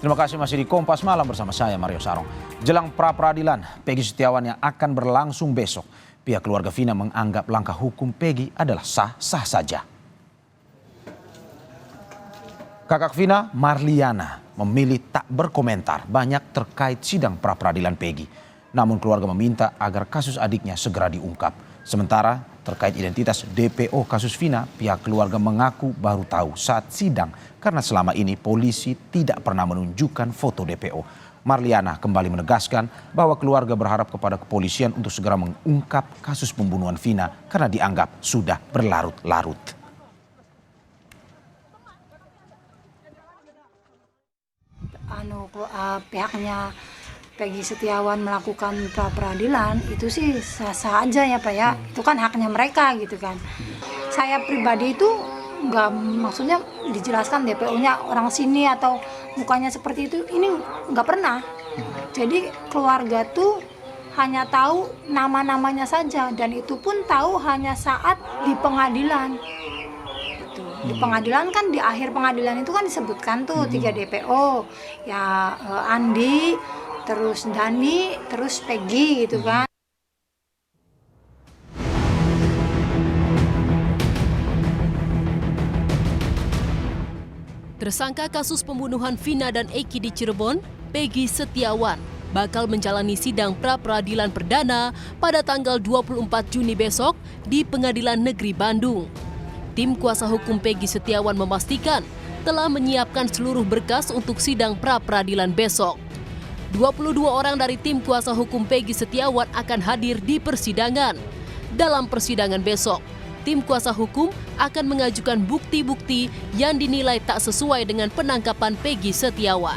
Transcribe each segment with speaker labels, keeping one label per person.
Speaker 1: Terima kasih masih di Kompas Malam bersama saya Mario Sarong. Jelang pra-peradilan Peggy Setiawan yang akan berlangsung besok, pihak keluarga Vina menganggap langkah hukum Peggy adalah sah-sah saja. Kakak Vina, Marliana, memilih tak berkomentar banyak terkait sidang pra-peradilan Peggy. Namun keluarga meminta agar kasus adiknya segera diungkap. Sementara terkait identitas DPO kasus Vina, pihak keluarga mengaku baru tahu saat sidang karena selama ini polisi tidak pernah menunjukkan foto DPO. Marliana kembali menegaskan bahwa keluarga berharap kepada kepolisian untuk segera mengungkap kasus pembunuhan Vina karena dianggap sudah berlarut-larut.
Speaker 2: Pihaknya Peggy Setiawan melakukan pra-peradilan itu sih sah-sah aja ya Pak ya, itu kan haknya mereka gitu kan. Saya pribadi itu nggak, maksudnya dijelaskan DPO-nya orang sini atau mukanya seperti itu, ini nggak pernah. Jadi keluarga tuh hanya tahu nama-namanya saja, dan itu pun tahu hanya saat di pengadilan. Di pengadilan kan, di akhir pengadilan itu kan disebutkan tuh 3 DPO ya, Andi, terus Dani, terus Peggy gitu kan.
Speaker 3: Tersangka kasus pembunuhan Vina dan Eki di Cirebon, Peggy Setiawan, bakal menjalani sidang pra-peradilan perdana pada tanggal 24 Juni besok di Pengadilan Negeri Bandung. Tim kuasa hukum Peggy Setiawan memastikan telah menyiapkan seluruh berkas untuk sidang pra-peradilan besok. 22 orang dari tim kuasa hukum Peggy Setiawan akan hadir di persidangan. Dalam persidangan besok, tim kuasa hukum akan mengajukan bukti-bukti yang dinilai tak sesuai dengan penangkapan Peggy Setiawan.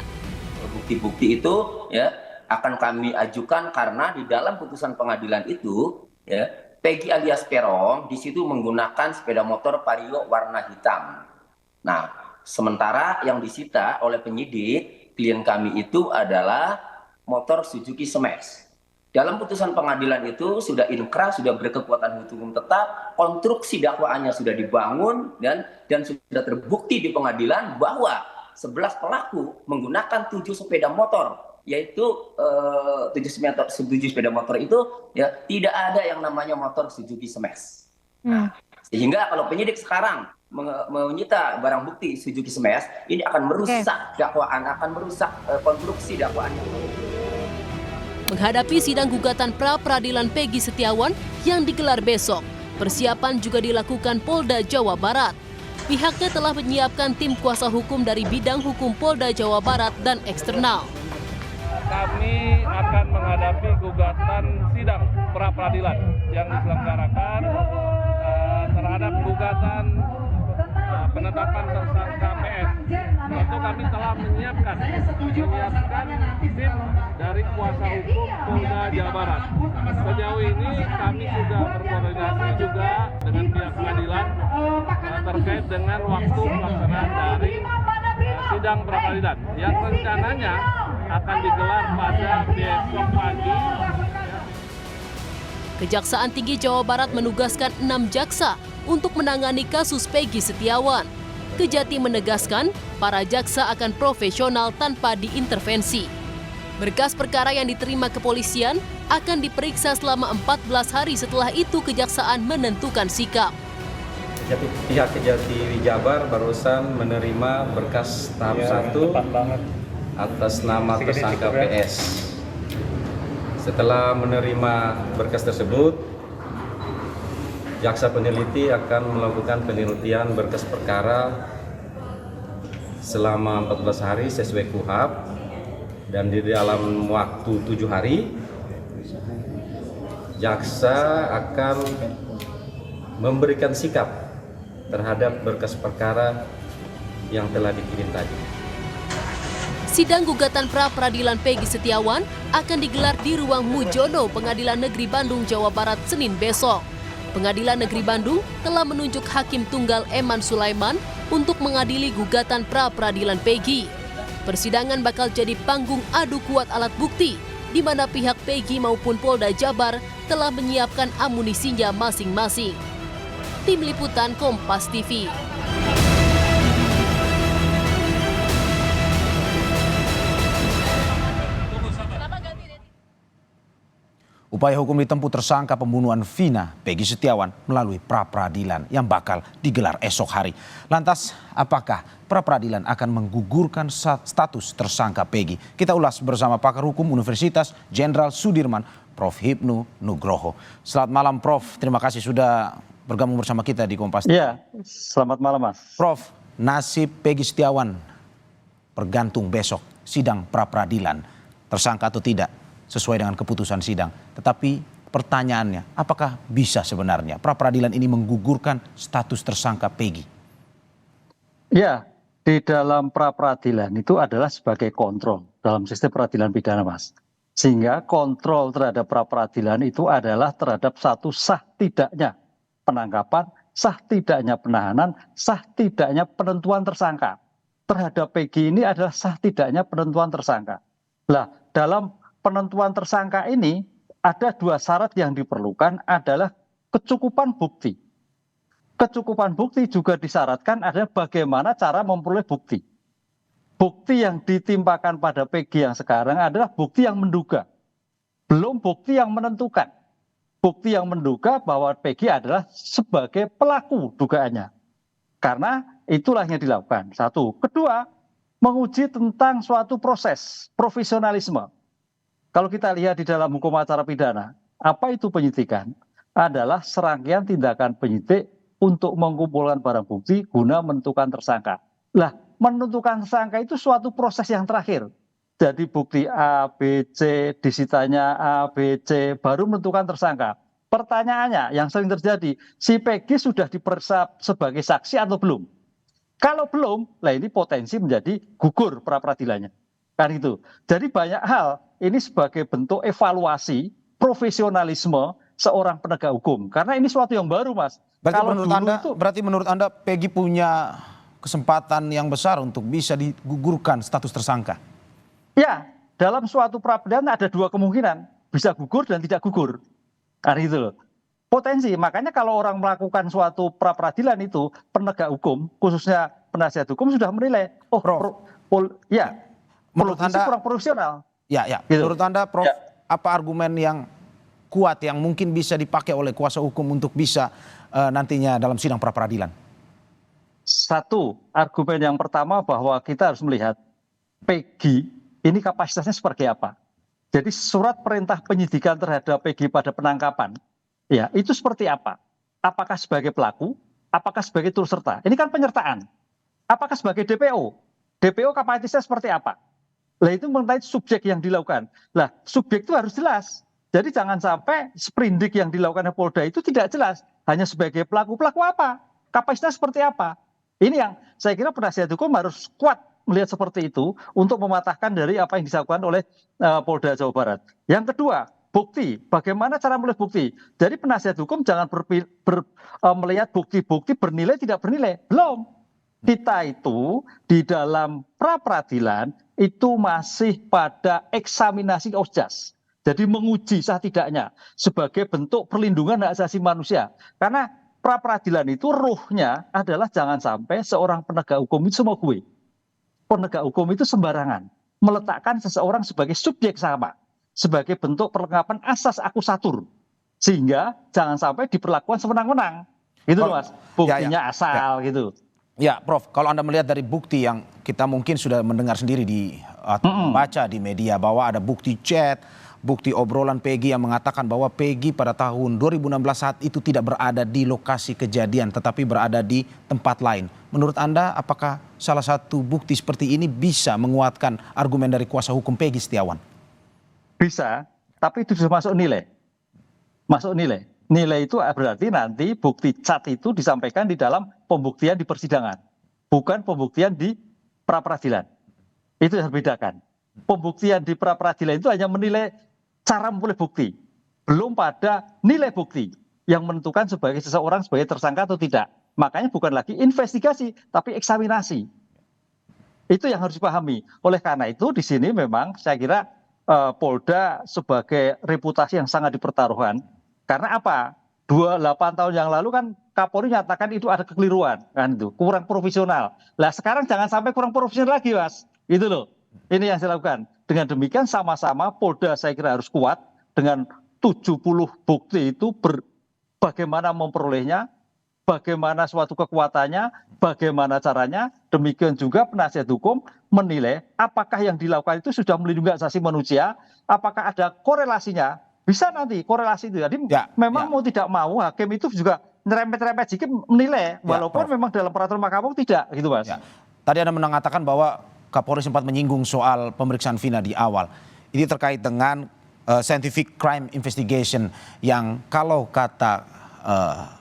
Speaker 4: Bukti-bukti itu ya akan kami ajukan karena di dalam putusan pengadilan itu ya, Peggy alias Peron di situ menggunakan sepeda motor Vario warna hitam. Nah, sementara yang disita oleh penyidik klien kami itu adalah motor Suzuki Smash. Dalam putusan pengadilan itu sudah inkrah, sudah berkekuatan hukum tetap, konstruksi dakwaannya sudah dibangun dan sudah terbukti di pengadilan bahwa 11 pelaku menggunakan 7 sepeda motor, yaitu 7 sepeda motor itu ya tidak ada yang namanya motor Suzuki Smash. Nah, sehingga kalau penyidik sekarang menyita barang bukti Suzuki Smash, ini akan merusak dakwaan, akan merusak konstruksi dakwaannya.
Speaker 3: Menghadapi sidang gugatan pra-peradilan Peggy Setiawan yang digelar besok, persiapan juga dilakukan Polda Jawa Barat. Pihaknya telah menyiapkan tim kuasa hukum dari bidang hukum Polda Jawa Barat dan eksternal.
Speaker 5: Kami akan menghadapi gugatan sidang pra-peradilan yang diselenggarakan terhadap gugatan penetapan tersangka PS. Tentu kami telah menyiapkan tim dari kuasa hukum Polda Jawa Barat. Sejauh ini kami sudah berkoordinasi juga dengan pihak pengadilan terkait dengan waktu pelaksanaan dari sidang pra-peradilan yang rencananya akan digelar pada besok pagi.
Speaker 3: Kejaksaan Tinggi Jawa Barat menugaskan 6 jaksa untuk menangani kasus Peggy Setiawan. Kejati menegaskan para jaksa akan profesional tanpa diintervensi. Berkas perkara yang diterima kepolisian akan diperiksa selama 14 hari, setelah itu kejaksaan menentukan sikap.
Speaker 6: Pihak Kejati Jabar barusan menerima berkas tahap 1 atas nama tersangka PS. Setelah menerima berkas tersebut, jaksa peneliti akan melakukan penelitian berkas perkara selama 14 hari sesuai KUHP, dan di dalam waktu 7 hari jaksa akan memberikan sikap terhadap berkas perkara yang telah dikirim tadi.
Speaker 3: Sidang gugatan pra-peradilan Peggy Setiawan akan digelar di Ruang Mujono Pengadilan Negeri Bandung, Jawa Barat, Senin besok. Pengadilan Negeri Bandung telah menunjuk Hakim Tunggal Eman Sulaiman untuk mengadili gugatan pra-peradilan Peggy. Persidangan bakal jadi panggung adu kuat alat bukti, di mana pihak Peggy maupun Polda Jabar telah menyiapkan amunisinya masing-masing. Tim Liputan Kompas TV.
Speaker 1: Upaya hukum ditempuh tersangka pembunuhan Vina Peggy Setiawan melalui pra-peradilan yang bakal digelar esok hari. Lantas, apakah pra-peradilan akan menggugurkan status tersangka Peggy? Kita ulas bersama pakar hukum Universitas Jenderal Sudirman, Prof. Hipnu Nugroho. Selamat malam, Prof. Terima kasih sudah bergabung bersama kita di Kompas.
Speaker 7: Iya, selamat malam, Mas.
Speaker 1: Prof, nasib Peggy Setiawan bergantung besok sidang pra-peradilan, tersangka atau tidak sesuai dengan keputusan sidang. Tetapi pertanyaannya, apakah bisa sebenarnya pra-peradilan ini menggugurkan status tersangka Peggy?
Speaker 7: Ya, di dalam pra-peradilan itu adalah sebagai kontrol dalam sistem peradilan pidana, Mas. Sehingga kontrol terhadap pra-peradilan itu adalah terhadap satu sah tidaknya penangkapan, sah tidaknya penahanan, sah tidaknya penentuan tersangka. Terhadap Peggy ini adalah sah tidaknya penentuan tersangka. Nah, dalam penentuan tersangka ini ada dua syarat yang diperlukan adalah kecukupan bukti. Kecukupan bukti juga disyaratkan adalah bagaimana cara memperoleh bukti. Bukti yang ditimpakan pada Peggy yang sekarang adalah bukti yang menduga, belum bukti yang menentukan. Bukti yang menduga bahwa Peggy adalah sebagai pelaku dugaannya. Karena itulah yang dilakukan. Satu. Kedua, menguji tentang suatu proses profesionalisme. Kalau kita lihat di dalam hukum acara pidana, apa itu penyidikan? Adalah serangkaian tindakan penyidik untuk mengumpulkan barang bukti guna menentukan tersangka. Lah, menentukan tersangka itu suatu proses yang terakhir. Jadi bukti A, B, C, disitanya A, B, C, baru menentukan tersangka. Pertanyaannya yang sering terjadi, si Peggy sudah diperiksa sebagai saksi atau belum? Kalau belum, lah ini potensi menjadi gugur pra-peradilannya. Kan itu. Jadi banyak hal ini sebagai bentuk evaluasi profesionalisme seorang penegak hukum. Karena ini suatu yang baru, Mas.
Speaker 1: Berarti menurut Anda Peggy punya kesempatan yang besar untuk bisa digugurkan status tersangka?
Speaker 7: Ya, dalam suatu pra-peradilan ada dua kemungkinan, bisa gugur dan tidak gugur. Kan itu loh. Potensi, makanya kalau orang melakukan suatu pra-peradilan itu, penegak hukum, khususnya penasihat hukum sudah menilai,
Speaker 1: menurut Anda
Speaker 7: kurang profesional.
Speaker 1: Ya.
Speaker 7: Gitu.
Speaker 1: Menurut Anda, Prof, apa argumen yang kuat yang mungkin bisa dipakai oleh kuasa hukum untuk bisa nantinya dalam sidang pra-peradilan?
Speaker 7: Satu, argumen yang pertama bahwa kita harus melihat Peggy ini kapasitasnya seperti apa. Jadi surat perintah penyidikan terhadap Peggy pada penangkapan, ya itu seperti apa? Apakah sebagai pelaku? Apakah sebagai turut serta? Ini kan penyertaan. Apakah sebagai DPO? DPO kapasitasnya seperti apa? Lah itu mengenai subjek yang dilakukan. Lah subjek itu harus jelas. Jadi jangan sampai sprindik yang dilakukan oleh Polda itu tidak jelas. Hanya sebagai pelaku. Pelaku apa? Kapasitasnya seperti apa? Ini yang saya kira penasihat hukum harus kuat melihat seperti itu untuk mematahkan dari apa yang dilakukan oleh Polda Jawa Barat. Yang kedua, bukti. Bagaimana cara melihat bukti? Jadi penasihat hukum jangan melihat bukti-bukti bernilai tidak bernilai. Belum. Kita itu di dalam pra-peradilan itu masih pada eksaminasi osjas. Jadi menguji sah tidaknya sebagai bentuk perlindungan hak asasi manusia. Karena pra-peradilan itu ruhnya adalah jangan sampai seorang penegak hukum itu semua gue. Penegak hukum itu sembarangan. Meletakkan seseorang sebagai subjek sama. Sebagai bentuk perlengkapan asas akusatur. Sehingga jangan sampai diperlakukan semenang-menang. Gitu loh, Mas. Buktinya asal gitu.
Speaker 1: Ya, Prof, kalau Anda melihat dari bukti yang kita mungkin sudah mendengar sendiri baca di media bahwa ada bukti chat, bukti obrolan Peggy yang mengatakan bahwa Peggy pada tahun 2016 saat itu tidak berada di lokasi kejadian tetapi berada di tempat lain. Menurut Anda apakah salah satu bukti seperti ini bisa menguatkan argumen dari kuasa hukum Peggy Setiawan?
Speaker 7: Bisa, tapi itu sudah masuk nilai. Masuk nilai. Nilai itu berarti nanti bukti chat itu disampaikan di dalam pembuktian di persidangan. Bukan pembuktian di pra-peradilan. Itu yang bedakan. Pembuktian di pra-peradilan itu hanya menilai cara memperoleh bukti. Belum pada nilai bukti yang menentukan sebagai seseorang sebagai tersangka atau tidak. Makanya bukan lagi investigasi, tapi eksaminasi. Itu yang harus dipahami. Oleh karena itu di sini memang saya kira Polda sebagai reputasi yang sangat dipertaruhkan. Karena apa? 28 tahun yang lalu kan Kapolri nyatakan itu ada kekeliruan, kan itu kurang profesional. Lah sekarang jangan sampai kurang profesional lagi, Mas. Itu loh. Ini yang saya lakukan. Dengan demikian sama-sama Polda saya kira harus kuat dengan 70 bukti itu bagaimana memperolehnya, bagaimana suatu kekuatannya, bagaimana caranya, demikian juga penasihat hukum menilai apakah yang dilakukan itu sudah melindungi hak asasi manusia, apakah ada korelasinya, bisa nanti korelasi itu. Jadi memang mau tidak mau hakim itu juga nyerempet-nyerempet sedikit menilai, walaupun memang dalam peraturan Mahkamah tidak gitu Mas.
Speaker 1: Tadi Anda mengatakan bahwa Kapolri sempat menyinggung soal pemeriksaan Vina di awal. Ini terkait dengan scientific crime investigation yang kalau kata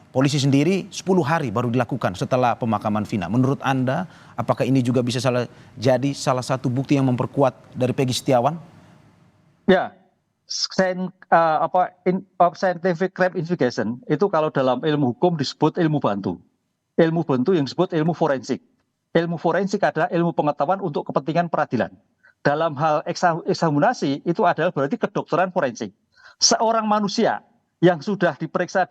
Speaker 1: polisi sendiri 10 hari baru dilakukan setelah pemakaman Vina. Menurut Anda, apakah ini juga bisa jadi salah satu bukti yang memperkuat dari Peggy Setiawan?
Speaker 7: Ya, scientific crime investigation itu kalau dalam ilmu hukum disebut ilmu bantu. Ilmu bantu yang disebut ilmu forensik. Ilmu forensik adalah ilmu pengetahuan untuk kepentingan peradilan. Dalam hal eksaminasi itu adalah berarti kedokteran forensik. Seorang manusia yang sudah diperiksa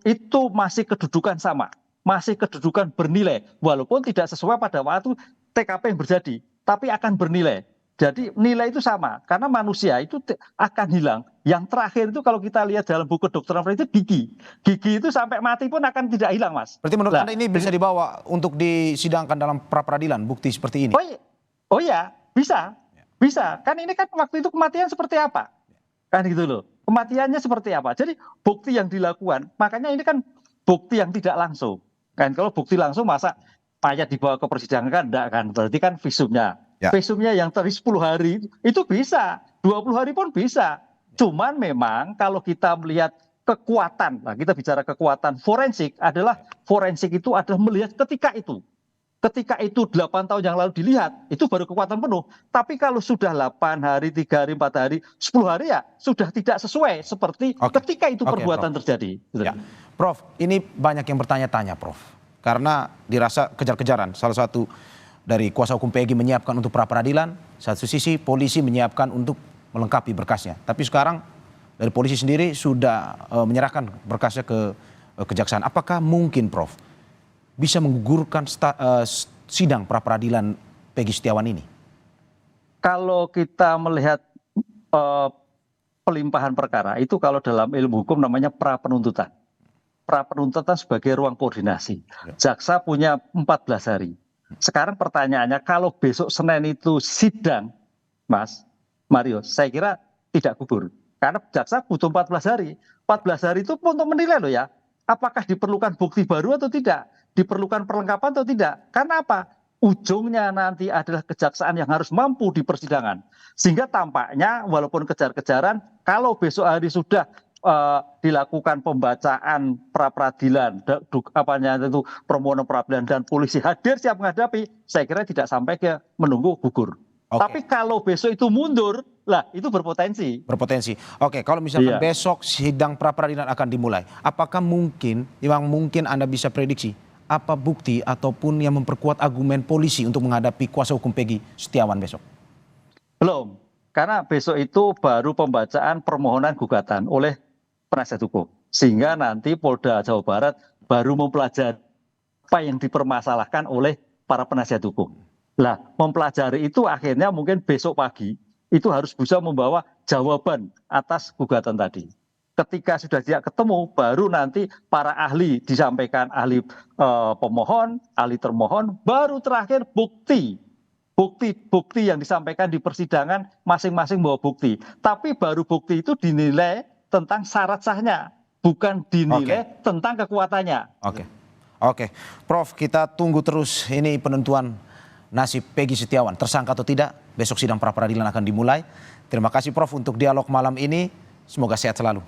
Speaker 7: itu masih kedudukan sama, masih kedudukan bernilai, walaupun tidak sesuai pada waktu TKP yang terjadi, tapi akan bernilai. Jadi nilai itu sama, karena manusia itu akan hilang. Yang terakhir itu kalau kita lihat dalam buku kedokteran forensik gigi itu sampai mati pun akan tidak hilang, Mas.
Speaker 1: Berarti menurut Anda ini bisa dibawa untuk disidangkan dalam pra peradilan bukti seperti ini?
Speaker 7: Oh iya, bisa. Kan ini kan waktu itu kematian seperti apa? Kan gitu loh. Kematiannya seperti apa? Jadi bukti yang dilakukan, makanya ini kan bukti yang tidak langsung. Kan kalau bukti langsung masa mayat dibawa ke persidangan kan enggak kan? Berarti kan visumnya. Visumnya yang tadi 10 hari itu bisa, 20 hari pun bisa. Cuman memang kalau kita melihat kekuatan, nah kita bicara kekuatan forensik itu adalah melihat ketika itu. Ketika itu 8 tahun yang lalu dilihat, itu baru kekuatan penuh. Tapi kalau sudah 8 hari, 3 hari, 4 hari, 10 hari ya sudah tidak sesuai seperti ketika itu perbuatan terjadi.
Speaker 1: Ya. Prof, ini banyak yang bertanya-tanya Prof. Karena dirasa kejar-kejaran. Salah satu dari kuasa hukum Peggy menyiapkan untuk pra peradilan, satu sisi polisi menyiapkan untuk melengkapi berkasnya. Tapi sekarang dari polisi sendiri sudah menyerahkan berkasnya ke kejaksaan. Apakah mungkin Prof bisa menggugurkan sidang pra peradilan Peggy Setiawan ini?
Speaker 7: Kalau kita melihat pelimpahan perkara itu kalau dalam ilmu hukum namanya pra penuntutan. Pra penuntutan sebagai ruang koordinasi. Jaksa punya 14 hari. Sekarang pertanyaannya kalau besok Senin itu sidang, Mas Mario, saya kira tidak gugur. Karena jaksa butuh 14 hari. 14 hari itu untuk menilai loh ya. Apakah diperlukan bukti baru atau tidak? Diperlukan perlengkapan atau tidak? Karena apa? Ujungnya nanti adalah kejaksaan yang harus mampu di persidangan. Sehingga tampaknya walaupun kejar-kejaran, kalau besok hari sudah dilakukan pembacaan pra peradilan, permohonan peradilan dan polisi hadir siap menghadapi, saya kira tidak sampai ke menunggu gugur. Tapi kalau besok itu mundur, lah itu berpotensi. Oke,
Speaker 1: kalau misalkan besok sidang pra peradilan akan dimulai, apakah mungkin Anda bisa prediksi apa bukti ataupun yang memperkuat argumen polisi untuk menghadapi kuasa hukum Peggy Setiawan besok?
Speaker 7: Belum, karena besok itu baru pembacaan permohonan gugatan oleh penasihat hukum. Sehingga nanti Polda Jawa Barat baru mempelajari apa yang dipermasalahkan oleh para penasihat hukum. Lah, mempelajari itu akhirnya mungkin besok pagi itu harus bisa membawa jawaban atas gugatan tadi. Ketika sudah tidak ketemu, baru nanti para ahli disampaikan, ahli pemohon, ahli termohon, baru terakhir bukti yang disampaikan di persidangan masing-masing bawa bukti. Tapi baru bukti itu dinilai tentang syarat sahnya, bukan dinilai tentang kekuatannya.
Speaker 1: Oke. Prof, kita tunggu terus ini penentuan nasib Peggy Setiawan, tersangka atau tidak. Besok sidang pra peradilan akan dimulai. Terima kasih Prof untuk dialog malam ini. Semoga sehat selalu.